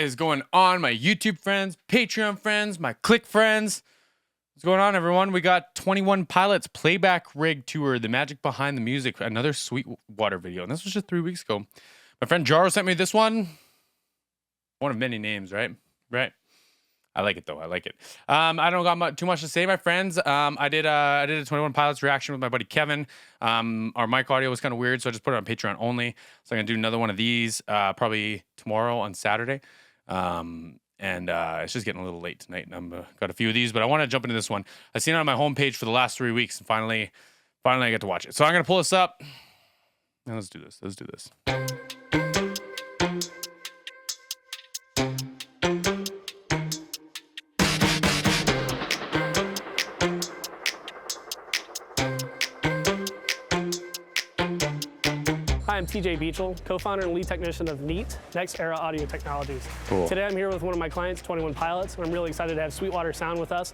is going on, my YouTube friends, Patreon friends, my Click friends? What's going on, everyone? We got 21 Pilots Playback Rig Tour, the magic behind the music, another Sweetwater video. And this was just 3 weeks ago. My friend Jaro sent me this one. One of many names, right? Right. I like it, though. I like it. I don't got too much to say, my friends. I did a 21 Pilots reaction with my buddy Kevin. Our mic audio was kind of weird, so I just put it on Patreon only. So I'm going to do another one of these probably tomorrow on Saturday. It's just getting a little late tonight, and I've got a few of these, but I want to jump into this one. I've seen it on my homepage for the last 3 weeks, and finally I get to watch it. So I'm going to pull this up. Now let's do this. Let's do this. Hi, I'm TJ Beachel, co-founder and lead technician of NEAT, Next Era Audio Technologies. Cool. Today I'm here with one of my clients, 21 Pilots, and I'm really excited to have Sweetwater Sound with us.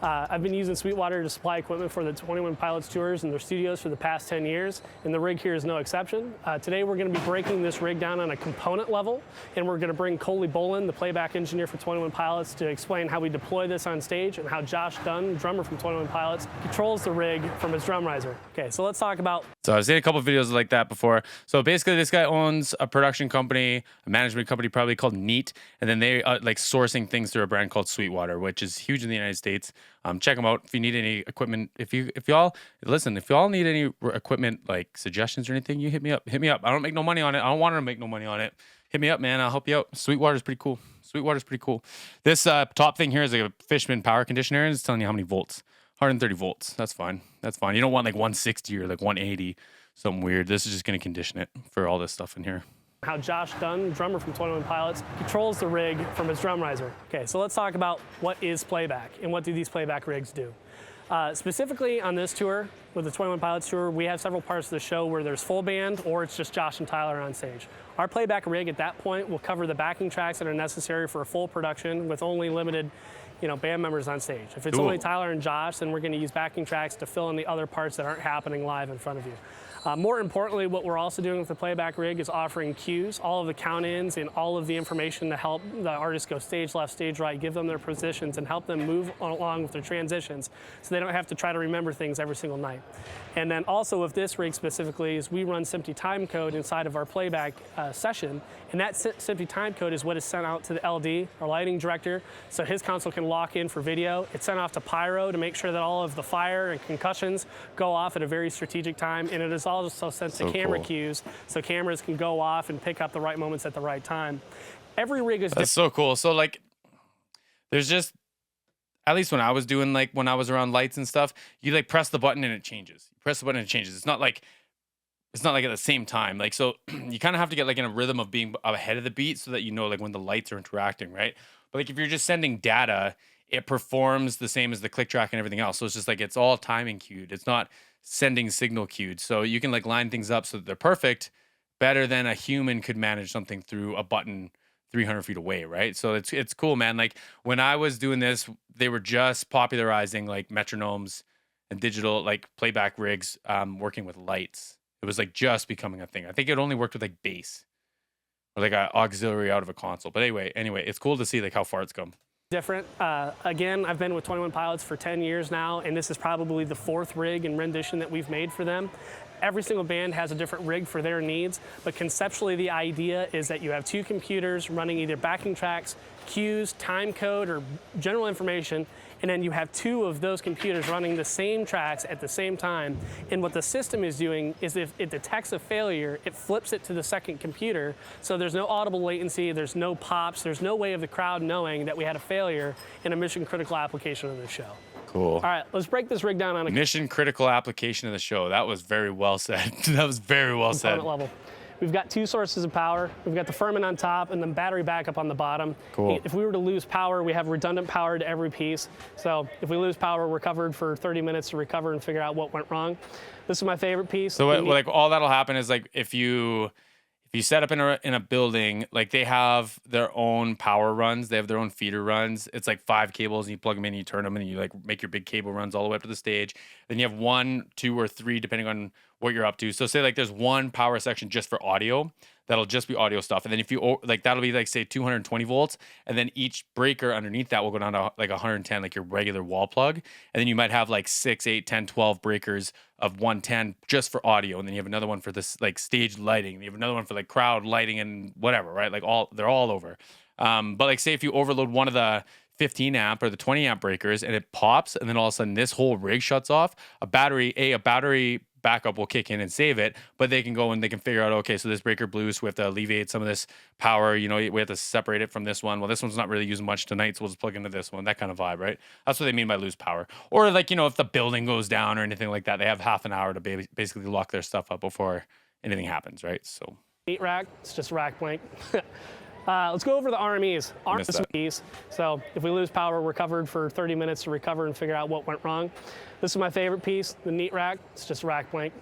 I've been using Sweetwater to supply equipment for the 21 Pilots tours in their studios for the past 10 years, and the rig here is no exception. Today we're going to be breaking this rig down on a component level, and we're going to bring Coley Bolin, the playback engineer for 21 Pilots, to explain how we deploy this on stage and how Josh Dunn, drummer from 21 Pilots, controls the rig from his drum riser. Okay, so let's talk about... So I've seen a couple of videos like that before. So basically this guy owns a production company, a management company probably called NEAT, and then they like sourcing things through a brand called Sweetwater, which is huge in the United States. Check them out if you need any equipment. If y'all need any equipment like suggestions or anything, you hit me up. Hit me up. I don't make no money on it. I don't want to make no money on it. Hit me up, man. I'll help you out. Sweetwater's pretty cool. Sweetwater's pretty cool. This top thing here is like a Fishman power conditioner, and it's telling you how many volts. 130 volts. That's fine. That's fine. You don't want like 160 or like 180, something weird. This is just going to condition it for all this stuff in here. How Josh Dunn, drummer from 21 Pilots, controls the rig from his drum riser. Okay, so let's talk about what is playback and what do these playback rigs do. Specifically on this tour, with the 21 Pilots tour, we have several parts of the show where there's full band or it's just Josh and Tyler on stage. Our playback rig at that point will cover the backing tracks that are necessary for a full production with only limited band members on stage. If it's only Tyler and Josh, then we're going to use backing tracks to fill in the other parts that aren't happening live in front of you. More importantly, what we're also doing with the playback rig is offering cues, all of the count-ins and all of the information to help the artists go stage left, stage right, give them their positions and help them move along with their transitions so they don't have to try to remember things every single night. And then also with this rig specifically is we run SMPTE time code inside of our playback session, and that SMPTE time code is what is sent out to the LD, our lighting director, so his console can lock in for video. It's sent off to Pyro to make sure that all of the fire and concussions go off at a very strategic time, and it is also sent to camera cues so cameras can go off and pick up the right moments at the right time. Every rig is... That's so cool. So like, there's just, at least when I was doing, like when I was around lights and stuff, you like press the button and it changes. You press the button and it changes. It's not like at the same time. Like, so you kind of have to get like in a rhythm of being ahead of the beat so that you know like when the lights are interacting, right? But like if you're just sending data, it performs the same as the click track and everything else. So it's just like, it's all timing cued. It's not sending signal cued. So you can like line things up so that they're perfect, better than a human could manage something through a button 300 feet away, right? So it's cool, man. Like when I was doing this, they were just popularizing like metronomes and digital like playback rigs, working with lights. It was like just becoming a thing. I think it only worked with like bass or like an auxiliary out of a console. But anyway, it's cool to see like how far it's come. Different. Again, I've been with 21 Pilots for 10 years now, and this is probably the 4th rig and rendition that we've made for them. Every single band has a different rig for their needs, but conceptually the idea is that you have 2 computers running either backing tracks, cues, time code, or general information, and then you have 2 of those computers running the same tracks at the same time. And what the system is doing is if it detects a failure, it flips it to the second computer, so there's no audible latency, there's no pops, there's no way of the crowd knowing that we had a failure in a mission-critical application of the show. Cool. All right, let's break this rig down on a mission-critical application of the show. That was very well said. That was very well said. Level. We've got 2 sources of power. We've got the firmament on top and then battery backup on the bottom. Cool. If we were to lose power, we have redundant power to every piece. So if we lose power, we're covered for 30 minutes to recover and figure out what went wrong. This is my favorite piece. So like all that'll happen is like if you set up in a building, like they have their own power runs, they have their own feeder runs. It's like 5 cables and you plug them in, you turn them and you like make your big cable runs all the way up to the stage. Then you have 1, 2, or 3, depending on what you're up to. So say like there's one power section just for audio. That'll just be audio stuff. And then if you like, that'll be like say 220 volts. And then each breaker underneath that will go down to like 110, like your regular wall plug. And then you might have like 6, 8, 10, 12 breakers of 110 just for audio. And then you have another one for this like stage lighting. You have another one for like crowd lighting and whatever, right? Like they're all over. But like say if you overload one of the 15 amp or the 20 amp breakers and it pops, and then all of a sudden this whole rig shuts off, a battery backup will kick in and save it, but they can go and they can figure out, okay, so this breaker blew, so we have to alleviate some of this power, we have to separate it from this one. Well, this one's not really using much tonight, so we'll just plug into this one, that kind of vibe, right? That's what they mean by lose power. Or like, if the building goes down or anything like that, they have half an hour to basically lock their stuff up before anything happens, right? So Heat rack, it's just a rack blank. Let's go over the RMEs. RMEs. So if we lose power, we're covered for 30 minutes to recover and figure out what went wrong. This is my favorite piece, the neat rack. It's just a rack blank.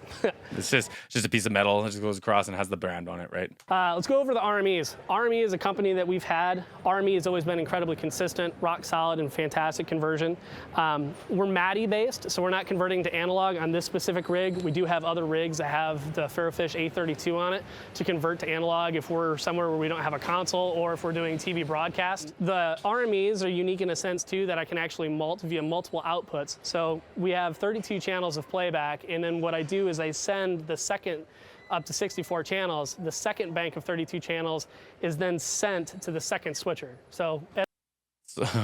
It's just a piece of metal. It just goes across and has the brand on it, right? Let's go over the RMEs. RME is a company that we've had. RME has always been incredibly consistent, rock solid, and fantastic conversion. We're MADI based, so we're not converting to analog on this specific rig. We do have other rigs that have the Ferrofish A32 on it to convert to analog if we're somewhere where we don't have a console or if we're doing TV broadcast. The RMEs are unique in a sense too that I can actually mult via multiple outputs. So we have 32 channels of playback, and then what I do is I send the second up to 64 channels. The second bank of 32 channels is then sent to the second switcher.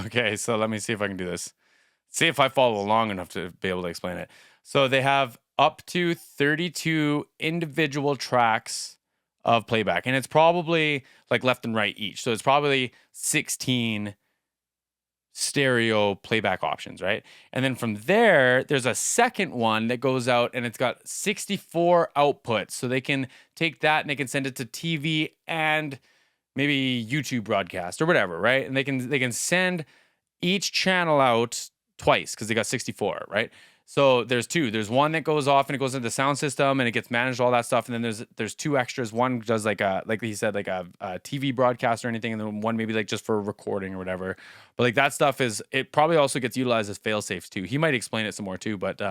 Okay, so let me see if I can do this. See if I follow along enough to be able to explain it. So they have up to 32 individual tracks of playback, and it's probably like left and right each. So it's probably 16 stereo playback options, right? And then from there's a second one that goes out and it's got 64 outputs. So they can take that and they can send it to TV and maybe YouTube broadcast or whatever, right? And they can send each channel out twice because they got 64, right? So there's two. There's one that goes off and it goes into the sound system and it gets managed, all that stuff. And then there's two extras. One does like he said, like a TV broadcast or anything, and then one maybe like just for recording or whatever. But like that stuff it probably also gets utilized as fail safes too. He might explain it some more too, but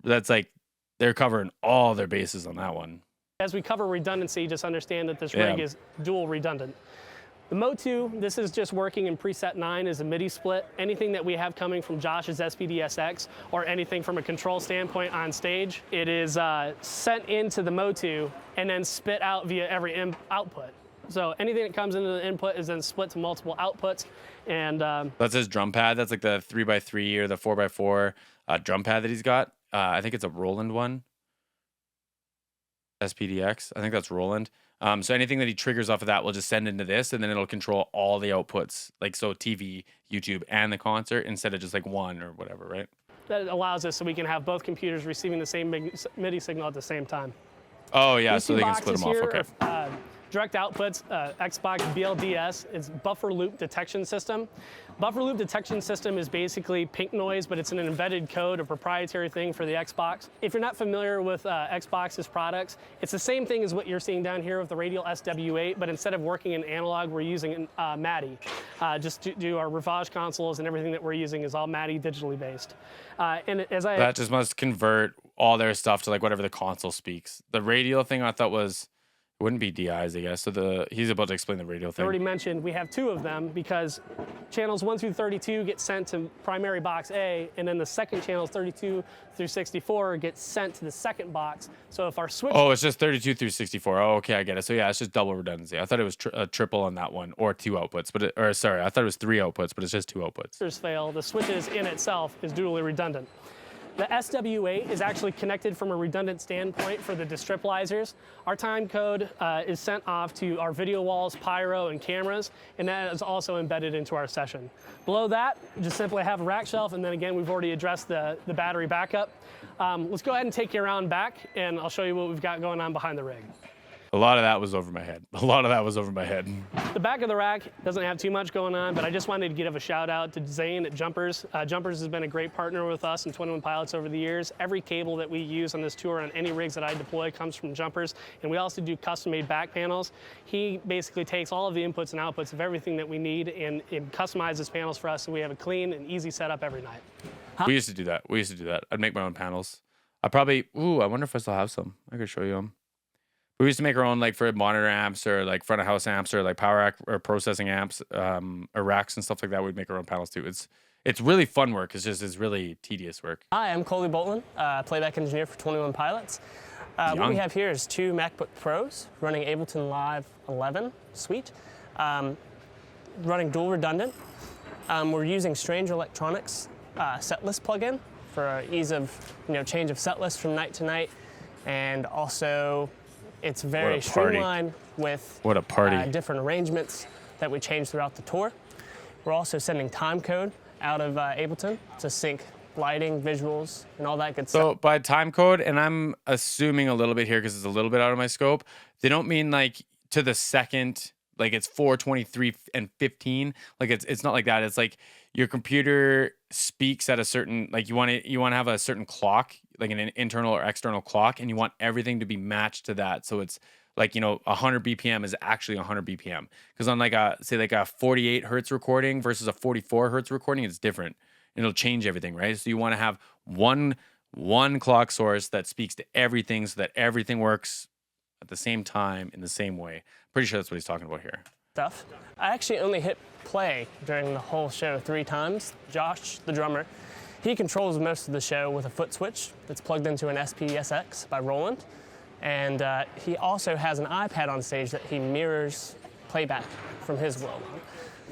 that's like they're covering all their bases on that one. As we cover redundancy, just understand that this rig is dual redundant. The Mo2, this is just working in preset 9 as a MIDI split. Anything that we have coming from Josh's SPD-SX or anything from a control standpoint on stage, it is sent into the Mo2 and then spit out via every output. So anything that comes into the input is then split to multiple outputs. And that's his drum pad. That's like the 3x3 or the 4x4 drum pad that he's got. I think it's a Roland one. SPDX. I think that's Roland. So anything that he triggers off of that will just send into this, and then it'll control all the outputs, like so TV, YouTube, and the concert instead of just like one or whatever, right? That allows us so we can have both computers receiving the same MIDI signal at the same time. Oh yeah, so they can split them off. Okay. Direct outputs, Xbox BLDS, it's buffer loop detection system. Buffer loop detection system is basically pink noise, but it's an embedded code, a proprietary thing for the Xbox. If you're not familiar with Xbox's products, it's the same thing as what you're seeing down here with the Radial SW8, but instead of working in analog, we're using MADI. Just to do our Rivage consoles and everything that we're using is all MADI digitally based. That just must convert all their stuff to like whatever the console speaks. The Radial thing I thought wouldn't be DIs, I guess. So he's about to explain the Radial thing. I already mentioned we have two of them because channels 1 through 32 get sent to primary box A, and then the second channels 32 through 64 get sent to the second box. So if our switch... Oh, it's just 32 through 64. Oh, okay, I get it. So yeah, it's just double redundancy. I thought it was a triple on that one, or two outputs. I thought it was three outputs, but it's just two outputs. Fail, the switches in itself is dually redundant. The SW8 is actually connected from a redundant standpoint for the distripalizers. Our time code is sent off to our video walls, pyro, and cameras, and that is also embedded into our session. Below that, just simply have a rack shelf, and then again, we've already addressed the battery backup. Let's go ahead and take you around back, and I'll show you what we've got going on behind the rig. A lot of that was over my head. The back of the rack doesn't have too much going on, but I just wanted to give a shout out to Zane at Jumpers. Jumpers has been a great partner with us and 21 Pilots over the years. Every cable that we use on this tour on any rigs that I deploy comes from Jumpers, and we also do custom-made back panels. He basically takes all of the inputs and outputs of everything that we need and customizes panels for us so we have a clean and easy setup every night. We used to do that. We used to do that. I'd make my own panels. I probably, I wonder if I still have some. I could show you them. We used to make our own, like for monitor amps or like front of house amps or like power rack or processing amps, or racks and stuff like that. We'd make our own panels too. It's really fun work. It's really tedious work. Hi, I'm Coley Bolton, playback engineer for 21 Pilots. What we have here is 2 MacBook Pros running Ableton Live 11 Suite, running dual redundant. We're using Strange Electronics setlist plugin for ease of change of setlist from night to night, and also it's very streamlined with what a party. Different arrangements that we change throughout the tour. We're also sending time code out of Ableton to sync lighting, visuals, and all that good stuff. So by time code, and I'm assuming a little bit here because it's a little bit out of my scope, they don't mean like to the second, like it's 4:23 and 15. Like it's not like that. It's like your computer speaks at a certain, like you want to have a certain clock, like an internal or external clock, and you want everything to be matched to that. So it's like 100 BPM is actually 100 BPM, because on like a 48 hertz recording versus a 44 hertz recording, it's different. It'll change everything, right? So you want to have one clock source that speaks to everything, so that everything works at the same time in the same way. Pretty sure that's what he's talking about here. Stuff. I actually only hit play during the whole show 3 times. Josh, the drummer, he controls most of the show with a foot switch that's plugged into an SPSX by Roland. And he also has an iPad on stage that he mirrors playback from his world on.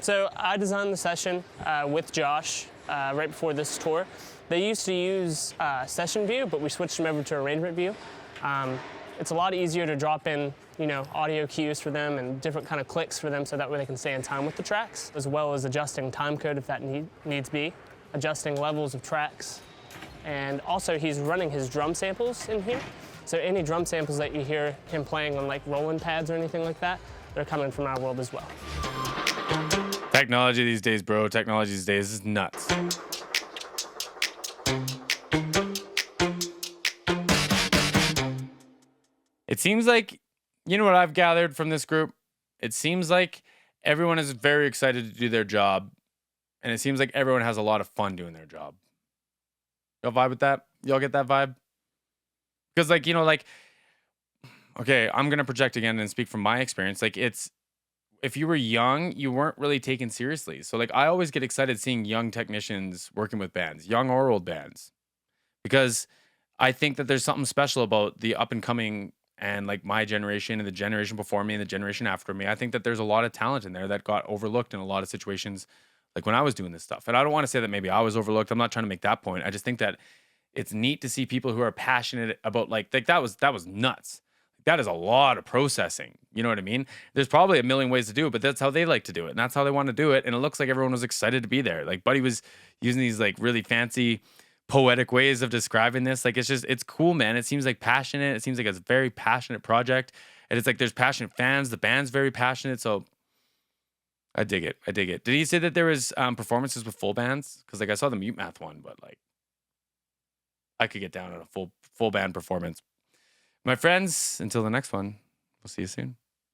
So I designed the session with Josh right before this tour. They used to use session view, but we switched them over to arrangement view. It's a lot easier to drop in, audio cues for them and different kind of clicks for them, so that way they can stay in time with the tracks, as well as adjusting time code if that needs be, adjusting levels of tracks. And also he's running his drum samples in here. So any drum samples that you hear him playing on like Roland pads or anything like that, they're coming from our world as well. Technology these days, bro. Technology these days is nuts. It seems like, what I've gathered from this group? It seems like everyone is very excited to do their job, and it seems like everyone has a lot of fun doing their job. Y'all vibe with that? Y'all get that vibe? Because okay, I'm going to project again and speak from my experience. Like if you were young, you weren't really taken seriously. So like I always get excited seeing young technicians working with bands, young or old bands, because I think that there's something special about the up and coming and like my generation and the generation before me and the generation after me. I think that there's a lot of talent in there that got overlooked in a lot of situations, like when I was doing this stuff. And I don't want to say that maybe I was overlooked. I'm not trying to make that point. I just think that it's neat to see people who are passionate about like that was nuts. That is a lot of processing. You know what I mean? There's probably a million ways to do it, but that's how they like to do it. And that's how they want to do it. And it looks like everyone was excited to be there. Like Buddy was using these like really fancy poetic ways of describing this. Like it's cool, man. It seems like passionate. It seems like it's a very passionate project. And it's like there's passionate fans. The band's very passionate. So I dig it. Did he say that there was performances with full bands? Because like I saw the Mute Math one, but like I could get down on a full band performance. My friends, until the next one, we'll see you soon.